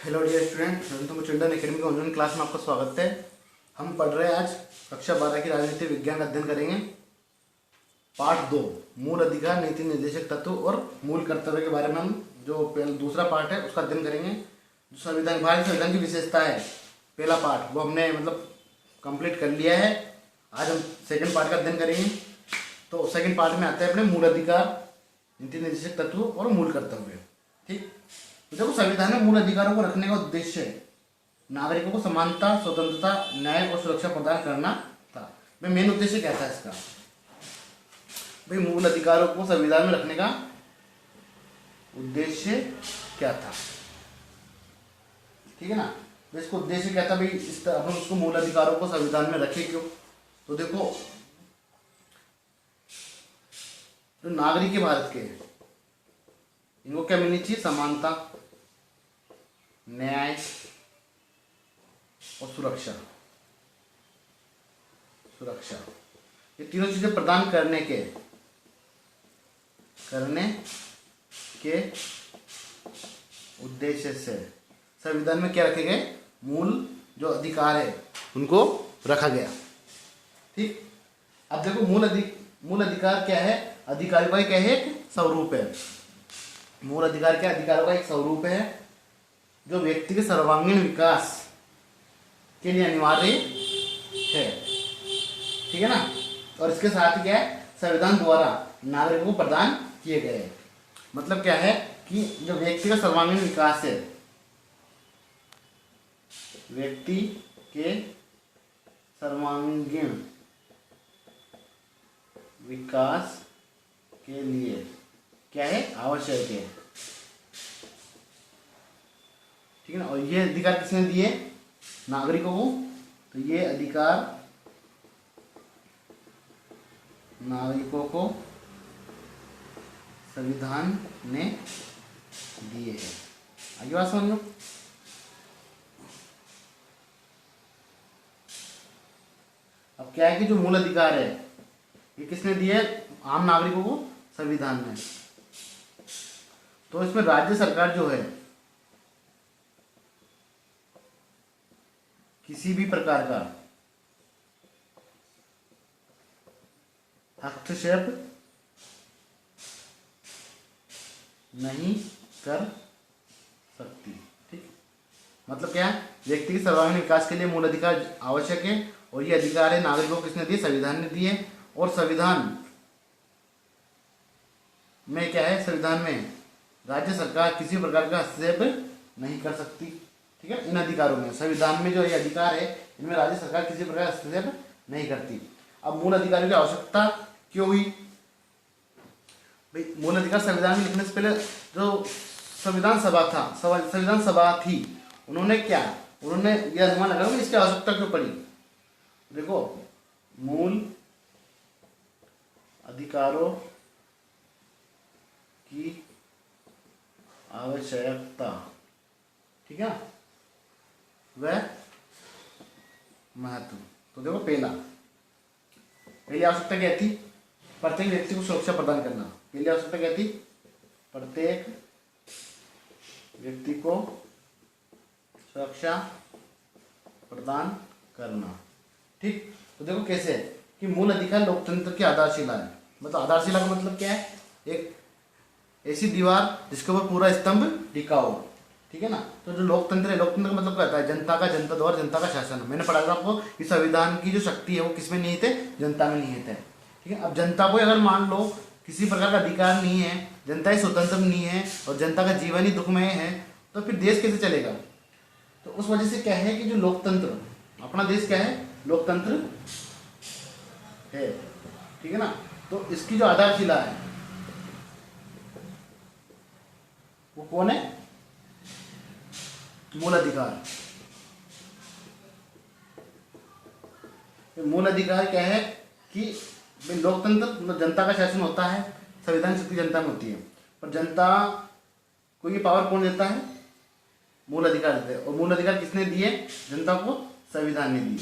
Hello dear student, तुम children academy के online class में आपका स्वागत है। हम पढ़ रहे हैं आज कक्षा 12 की राजनीति विज्ञान का अध्ययन करेंगे। पार्ट 2 मूल अधिकार, नीति निर्देशक तत्व और मूल कर्तव्य के बारे में हम जो दूसरा पार्ट है उसका अध्ययन करेंगे। जो संविधान, भारतीय संविधान की विशेषता है, पहला पार्ट वो हमने कंप्लीट कर लिया है। आज हम सेकेंड पार्ट का अध्ययन करेंगे। तो सेकेंड पार्ट में आता है अपने मूल अधिकार, नीति निर्देशक तत्व और मूल कर्तव्य। ठीक, तो देखो संविधान में मूल अधिकारों को रखने का उद्देश्य नागरिकों को समानता, स्वतंत्रता, न्याय और सुरक्षा प्रदान करना था। भाई मेन उद्देश्य क्या था इसका? भाई मूल अधिकारों को संविधान में रखने का उद्देश्य क्या था? ठीक है ना। तो इसको उद्देश्य क्या था भाई, इस अपन उसको मूल अधिकारों को संविधान में रखे क्यों? तो देखो जो नागरिक है भारत के, इनको क्या मिलनी चाहिए? समानता, न्याय और सुरक्षा। ये तीनों चीजें प्रदान करने के उद्देश्य से संविधान में क्या रखे गए? मूल जो अधिकार है उनको रखा गया। ठीक, अब देखो मूल अधिकार क्या है? अधिकारों का क्या है? एक स्वरूप है। मूल अधिकार क्या? अधिकारों का एक स्वरूप है जो व्यक्ति के सर्वांगीण विकास के लिए अनिवार्य है। ठीक है ना। और इसके साथ ही क्या है? संविधान द्वारा नागरिकों को प्रदान किए गए। मतलब क्या है कि जो व्यक्ति का सर्वांगीण विकास है, व्यक्ति के सर्वांगीण विकास के लिए क्या है? आवश्यक है। ठीक है ना। और ये अधिकार किसने दिए? नागरिकों को। तो ये अधिकार नागरिकों को संविधान ने दिए हैं। आगे बात समझ लो। अब क्या है कि जो मूल अधिकार है ये किसने दिए? आम नागरिकों को, संविधान ने। तो इसमें राज्य सरकार जो है किसी भी प्रकार का हस्तक्षेप नहीं कर सकती। ठीक, मतलब क्या है? व्यक्ति के सर्वांगीण विकास के लिए मूल अधिकार आवश्यक है और ये अधिकार है नागरिकों को किसने दिए? संविधान ने दिए। और संविधान में क्या है? संविधान में राज्य सरकार किसी प्रकार का हस्तक्षेप नहीं कर सकती। ठीक है। इन अधिकारों में, संविधान में जो ये अधिकार है, इनमें राज्य सरकार किसी प्रकार का हस्तक्षेप नहीं करती। अब मूल अधिकारों की आवश्यकता क्यों हुई? भाई मूल अधिकार संविधान में लिखने से पहले जो संविधान सभा थी, उन्होंने ये अनुमान लगाया कि इसकी आवश्यकता क्यों पड़ी। देखो, मूल अधिकारों की आवश्यकता, ठीक है, वह महत्व। तो देखो पहली आवश्यकता क्या थी? प्रत्येक व्यक्ति को सुरक्षा प्रदान करना। पहली आवश्यकता क्या थी? प्रत्येक व्यक्ति को सुरक्षा प्रदान करना। ठीक, तो देखो कैसे है कि मूल अधिकार लोकतंत्र की आधारशिला है। मतलब आधारशिला का मतलब क्या है? एक ऐसी दीवार जिसके ऊपर पूरा स्तंभ टिका हो। ठीक है ना। तो जो लोकतंत्र है, लोकतंत्र का मतलब क्या होता है? जनता का, जनता द्वारा, जनता का शासन। मैंने पढ़ा था आपको कि संविधान की जो शक्ति है वो किसमें निहित है? जनता में निहित है। ठीक है। अब जनता को अगर मान लो किसी प्रकार का अधिकार नहीं है, जनता ही स्वतंत्र नहीं है और जनता का जीवन ही दुखमय है, तो फिर देश कैसे चलेगा? तो उस वजह से क्या है कि जो लोकतंत्र, अपना देश क्या है? लोकतंत्र है। ठीक है ना। तो इसकी जो आधारशिला है वो कौन है? मूल अधिकार। मूल अधिकार क्या है कि लोकतंत्र मतलब जनता का शासन होता है, संविधान की शक्ति जनता में होती है, पर जनता को ये पावर कौन देता है? मूल अधिकार देते हैं। और मूल अधिकार किसने दिए? जनता को संविधान ने दिए।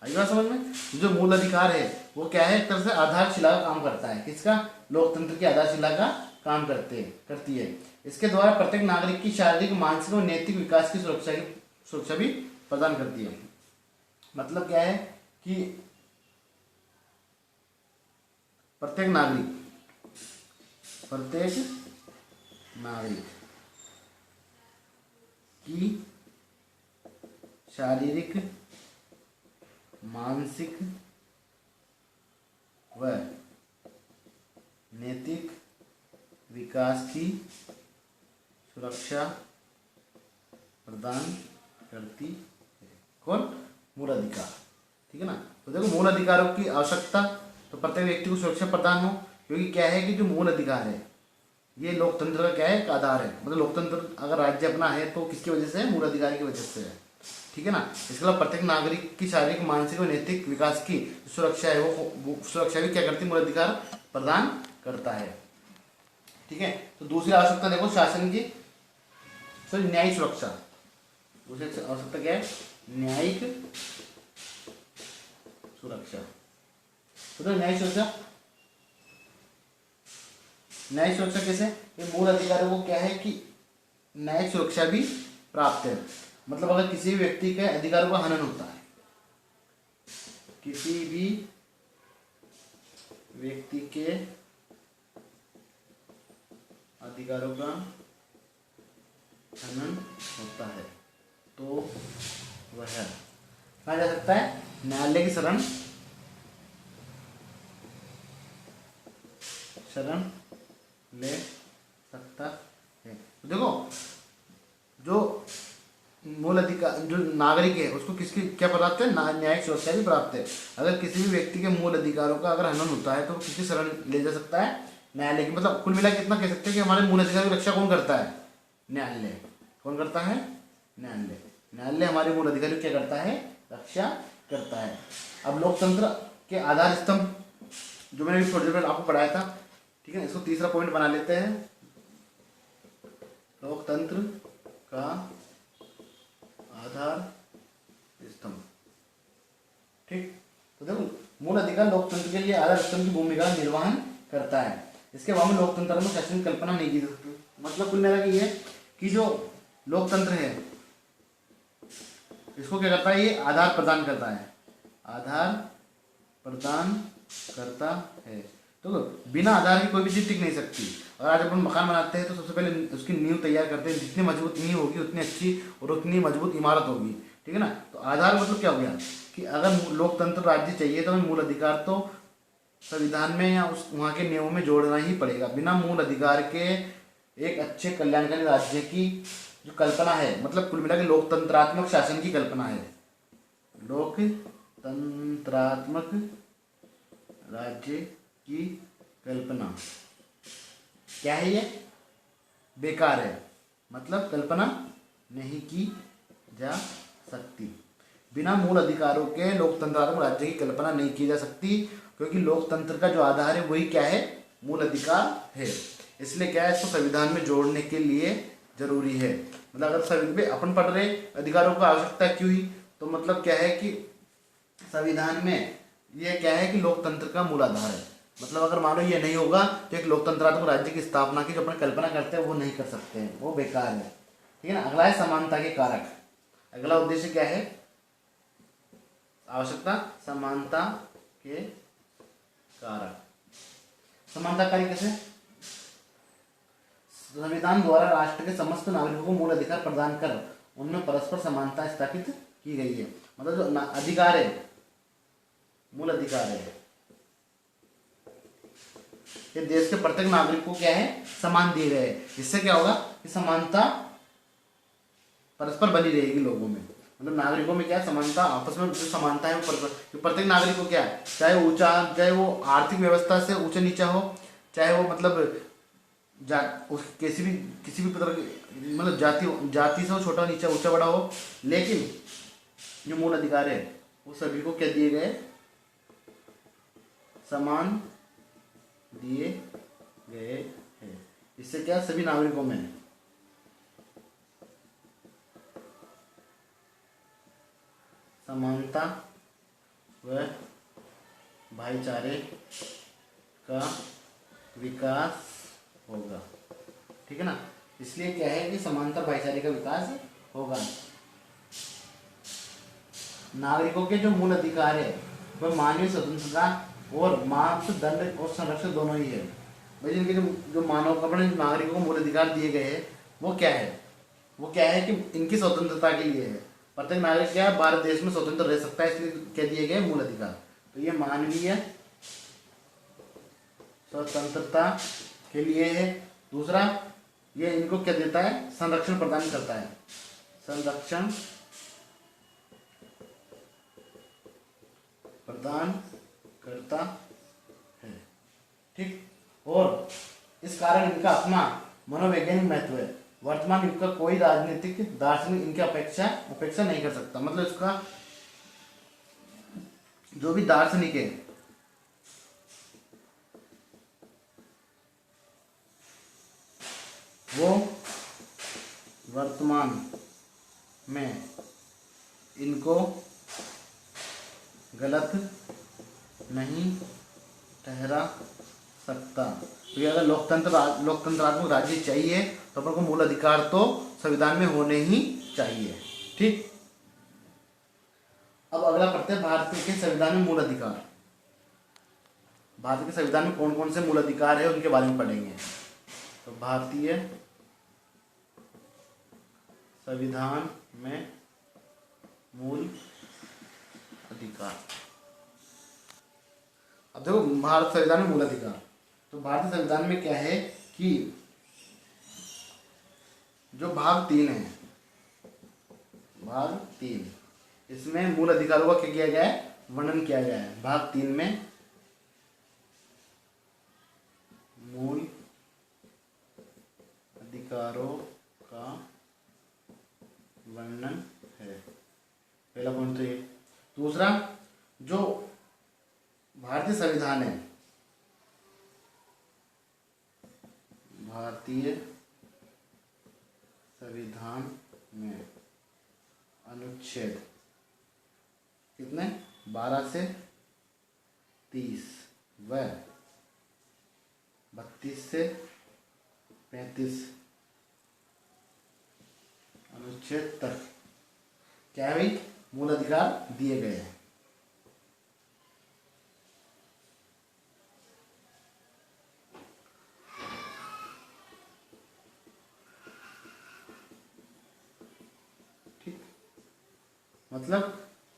आई बात समझ में? जो मूल अधिकार है वो क्या है? एक तरह से आधारशिला का काम करता है। किसका? लोकतंत्र की आधारशिला का काम करती है। इसके द्वारा प्रत्येक नागरिक की शारीरिक, मानसिक और नैतिक विकास की सुरक्षा भी प्रदान करती है। मतलब क्या है कि प्रत्येक नागरिक की शारीरिक, मानसिक व नैतिक विकास की सुरक्षा प्रदान करती है। कौन? मूल अधिकार। ठीक है ना। तो देखो, मूल अधिकारों की आवश्यकता, तो प्रत्येक व्यक्ति को सुरक्षा प्रदान हो, क्योंकि क्या है कि जो मूल अधिकार है ये लोकतंत्र का क्या है, एक आधार है। मतलब लोकतंत्र अगर राज्य अपना है तो किसकी वजह से है? मूल अधिकार की वजह से है। ठीक है ना। इसके अलावा प्रत्येक नागरिक की शारीरिक, मानसिक और नैतिक विकास की सुरक्षा है वो सुरक्षा भी क्या करती है? मूल अधिकार प्रदान करता है। ठीक है। तो दूसरी आवश्यकता देखो, शासन की न्यायिक सुरक्षा। दूसरी आवश्यकता क्या है? न्यायिक सुरक्षा। तो न्यायिक सुरक्षा, न्यायिक सुरक्षा कैसे? ये मूल अधिकारों को क्या है कि न्यायिक सुरक्षा भी प्राप्त है। मतलब अगर किसी भी व्यक्ति के अधिकारों का हनन होता है, किसी भी व्यक्ति के अधिकारों का हनन होता है तो वह कहा जा सकता है? न्यायालय की शरण ले सकता है। तो देखो, जो मूल अधिकार, जो नागरिक है उसको किसकी क्या प्राप्त है? न्यायिक सुरक्षा भी प्राप्त है। अगर किसी भी व्यक्ति के मूल अधिकारों का अगर हनन होता है तो किसकी शरण ले जा सकता है? न्यायालय की। मतलब कुल मिला के इतना कह सकते हैं कि हमारे मूल अधिकार की रक्षा कौन करता है? न्यायालय। कौन करता है? न्यायालय। न्यायालय हमारे मूल अधिकार की क्या करता है? रक्षा करता है। अब लोकतंत्र के आधार स्तंभ, जो मैंने भी थोड़ी देर पहले आपको पढ़ाया था, ठीक है, इसको तीसरा पॉइंट बना लेते हैं, लोकतंत्र का आधार स्तंभ। ठीक। तो देखो, मूल अधिकार लोकतंत्र के लिए आधार स्तंभ की भूमिका निर्वहन करता है। इसके बाद में लोकतंत्र में शासन की कल्पना नहीं की जा सकती। मतलब कुल मिला के ये कि जो लोकतंत्र है इसको क्या करता है? ये आधार प्रदान करता है। आधार प्रदान करता है। तो बिना आधार की कोई भी चीज टिक नहीं सकती। अगर आज अपन मकान बनाते हैं तो सबसे पहले उसकी नींव तैयार करते हैं। जितनी मजबूत नींव होगी उतनी अच्छी और उतनी मजबूत इमारत होगी। ठीक है ना। तो आधार मतलब क्या हो गया कि अगर लोकतंत्र राज्य चाहिए तो मूल अधिकार तो संविधान में या उस वहाँ के नियमों में जोड़ना ही पड़ेगा। बिना मूल अधिकार के एक अच्छे कल्याणकारी राज्य की जो कल्पना है, मतलब कुल मिला के लोकतंत्रात्मक शासन की कल्पना है, लोकतंत्रात्मक राज्य की कल्पना क्या है? ये बेकार है। मतलब कल्पना नहीं की जा सकती। बिना मूल अधिकारों के लोकतंत्रात्मक राज्य की कल्पना नहीं की जा सकती, क्योंकि लोकतंत्र का जो आधार है वही क्या है? मूल अधिकार है। इसलिए क्या है, इसको संविधान में जोड़ने के लिए जरूरी है। मतलब अगर संविधान अपन पढ़ रहे अधिकारों की आवश्यकता क्यों हुई, तो मतलब क्या है कि संविधान में ये क्या है कि लोकतंत्र का मूल आधार है। मतलब अगर मानो ये नहीं होगा तो एक लोकतंत्रात्मक राज्य की स्थापना की जो अपन कल्पना करते हैं वो नहीं कर सकते हैं, वो बेकार है। ठीक है ना। अगला है समानता के कारक। अगला उद्देश्य क्या है? आवश्यकता समानता के कारक। समानता कारक कैसे? संविधान द्वारा राष्ट्र के समस्त नागरिकों को मूल अधिकार प्रदान कर उनमें परस्पर समानता स्थापित की गई है। मतलब जो अधिकार है, मूल अधिकार है, ये देश के प्रत्येक नागरिक को क्या है? समान दिए गए। इससे क्या होगा कि समानता परस्पर बनी रहेगी लोगों में। मतलब नागरिकों में क्या समानता, आपस में जो समानता है वो प्रत्येक नागरिक को क्या है, चाहे ऊंचा, चाहे वो आर्थिक व्यवस्था से ऊंचा नीचा हो, चाहे वो मतलब किसी भी प्रकार की मतलब जाति से वो छोटा नीचा ऊंचा बड़ा हो, लेकिन जो मूल अधिकार है वो सभी को क्या दिए गए? समान दिए गए हैं। इससे क्या सभी नागरिकों में समानता व भाईचारे का विकास होगा। ठीक है ना। इसलिए क्या है कि समांतर भाईचारे का विकास होगा। नागरिकों के जो मूल अधिकार है वह मानवीय स्वतंत्रता और मानदंड और संरक्षण दोनों ही है। भाई जिनके जो जो मानव अपने नागरिकों को मूल अधिकार दिए गए हैं वो क्या है, वो क्या है कि इनकी स्वतंत्रता के लिए है। प्रत्येक नागरिक क्या है, भारत देश में स्वतंत्र रह सकता है, इसलिए क्या दिए गए मूल अधिकार। तो ये मानवीय स्वतंत्रता के लिए है। दूसरा, ये इनको क्या देता है, संरक्षण प्रदान करता है, संरक्षण प्रदान करता है। ठीक, और इस कारण इनका अपना मनोवैज्ञानिक महत्व है। वर्तमान युग का कोई राजनीतिक दार्शनिक इनकी उपेक्षा नहीं कर सकता। मतलब इसका जो भी दार्शनिक है वो वर्तमान में इनको गलत नहीं ठहरा सकता। तो ये अगर लोकतंत्रात्मक राज्य चाहिए तो अपन को मूल अधिकार तो संविधान में होने ही चाहिए। ठीक, अब अगला पढ़ते हैं भारत के संविधान में मूल अधिकार। भारत के संविधान में कौन कौन से मूल अधिकार है उनके बारे में पढ़ेंगे। तो भारतीय संविधान में मूल अधिकार। अब देखो भारत संविधान में मूल अधिकार, तो भारतीय संविधान में क्या है कि जो भाग 3 है, भाग 3 इसमें मूल अधिकारों का क्या किया गया है, वर्णन किया गया है। भाग 3 में मूल अधिकारों का वर्णन है। पहला पॉइंट तो ये। दूसरा, जो भारतीय संविधान है, भारतीय संविधान में अनुच्छेद कितने, 12 से 30 व 32 से 35 अनुच्छेद तक क्या है भाई, मूल अधिकार दिए गए हैं। ठीक, मतलब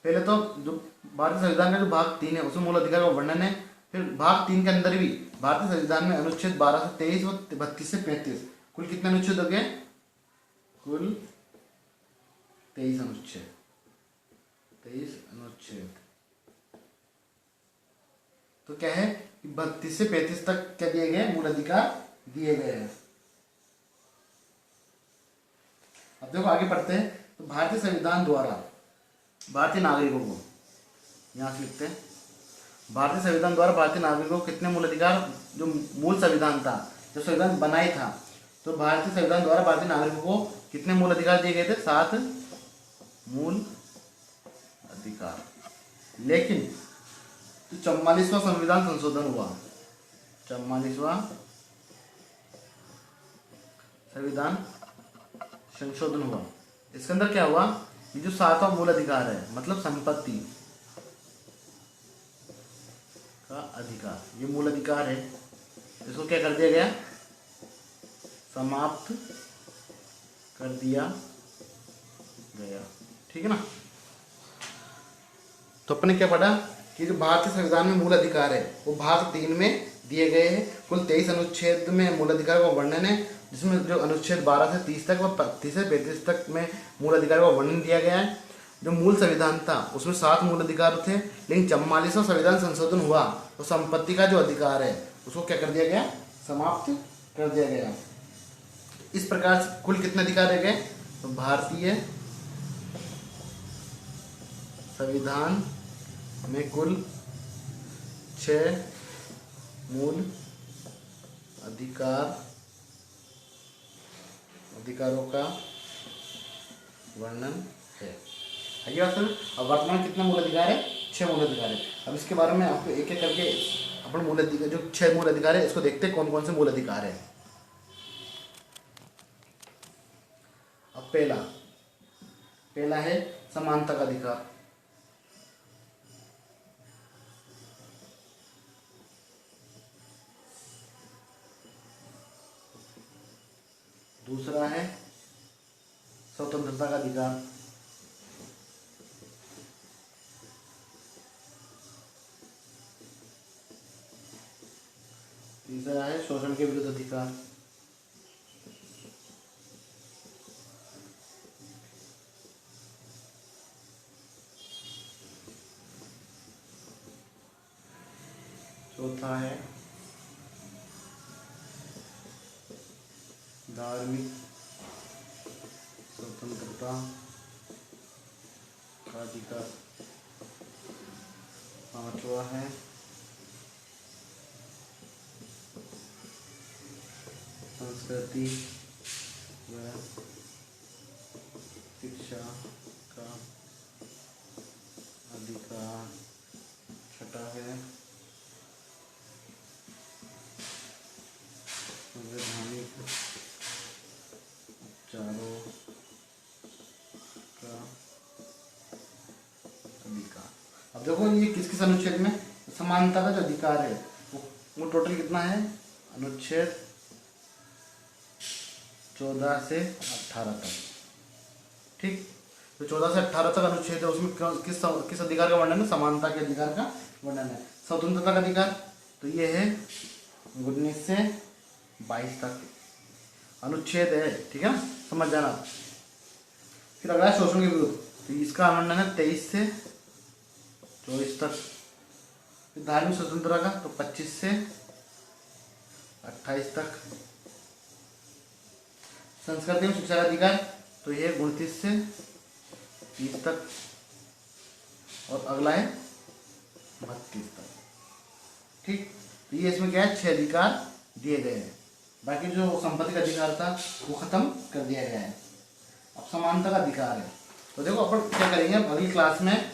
पहले तो जो भारतीय संविधान का जो भाग 3 है उसमें मूल अधिकार का वर्णन है। फिर भाग 3 के अंदर भी भारतीय संविधान में अनुच्छेद 12 से 23 और 32 से 35 कुल कितने अनुच्छेद हो गए, कुल 23 अनुच्छेद, 23 अनुच्छेद। तो क्या है कि 32 से 35 तक क्या दिए गए, मूल अधिकार दिए गए हैं। अब देखो आगे पढ़ते हैं। तो भारतीय संविधान द्वारा भारतीय नागरिकों को, यहां से लिखते हैं, भारतीय संविधान द्वारा भारतीय नागरिकों को कितने मूल अधिकार, जो मूल संविधान था, जो संविधान बनाई था, तो भारतीय संविधान द्वारा भारतीय नागरिकों को कितने मूल अधिकार दिए गए थे, 7 मूल अधिकार। लेकिन जो 44वां संविधान संशोधन हुआ, 44वां संविधान संशोधन हुआ, इसके अंदर क्या हुआ, ये जो 7वां मूल अधिकार है, मतलब संपत्ति का अधिकार, ये मूल अधिकार है, इसको क्या कर दिया गया, समाप्त कर दिया गया। ठीक है ना। तो अपने क्या पढ़ा कि जो भारतीय संविधान में मूल अधिकार है वो भाग 3 में दिए गए हैं। कुल 23 अनुच्छेद में मूल अधिकार का वर्णन है, जिसमें जो अनुच्छेद 12 से 30 तक व 32 से 35 तक में मूल अधिकार का वर्णन दिया गया है। जो मूल संविधान था उसमें 7 मूल अधिकार थे, लेकिन 44वां संविधान संशोधन हुआ तो संपत्ति का जो अधिकार है उसको क्या कर दिया गया, समाप्त कर दिया गया। इस प्रकार से कुल कितने अधिकार रह गए, तो भारतीय संविधान में कुल 6 मूल अधिकारों का वर्णन है। आइए बात करें, अब वर्तमान कितना मूल अधिकार है, 6 मूल अधिकार है। अब इसके बारे में आपको एक एक करके अपन मूल अधिकार, जो 6 मूल अधिकार है इसको देखते हैं कौन कौन से मूल अधिकार है। अब पहला है समानता का अधिकार। दूसरा है स्वतंत्रता का अधिकार। तीसरा है शोषण के विरुद्ध अधिकार। चौथा है धार्मिक स्वतंत्रता का अधिकार। पांचवा है संस्कृति व शिक्षा का अधिकार। छठा है संवैधानिक उपचारों का अधिकार। अब देखो ये किस किस अनुच्छेद में, समानता का जो अधिकार है वो टोटल कितना है, अनुच्छेद 14 से 18 तक। ठीक, तो 14 से 18 तक अनुच्छेद है, उसमें किस अधिकार का वर्णन है, समानता के अधिकार का वर्णन है। स्वतंत्रता का अधिकार तो ये है 19 से 22 तक अनुच्छेद है, ठीक है ना, समझ जाना। फिर अगला है शोषण के विरुद्ध, तो इसका वर्णन है 23 से 24 तक। फिर धार्मिक स्वतंत्रता का तो 25 से 28 तक। संस्कृति एवं शिक्षा का अधिकार तो ये 29 से 30 तक। और अगला है 32 तक। ठीक, तो ये इसमें क्या है, 6 अधिकार दिए गए हैं। बाकी जो संपत्ति का अधिकार था वो खत्म कर दिया गया है। अब समानता का अधिकार है, तो देखो अपन क्या करेंगे, अब अगली क्लास में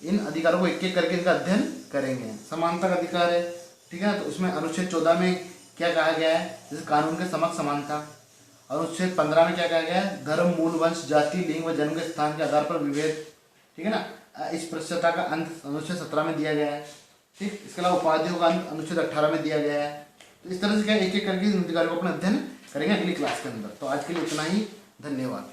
इन अधिकारों को एक एक करके इनका अध्ययन करेंगे। समानता का अधिकार है, ठीक है, तो उसमें अनुच्छेद 14 में क्या कहा गया है, जैसे कानून के समक्ष समानता। अनुच्छेद 15 में क्या कहा गया है, धर्म, मूल, वंश, जाति, लिंग व जन्म के स्थान के आधार पर विभेद, ठीक है ना। इस प्रश्नता का अंत अनुच्छेद 17 में दिया गया है। ठीक, इसके अलावा उपाधियों का अंत अनुच्छेद 18 में दिया गया है। तो इस तरह से क्या एक एक करके इन अधिकारों को अपना अध्ययन करेंगे अगली क्लास के अंदर। तो आज के लिए इतना ही, धन्यवाद।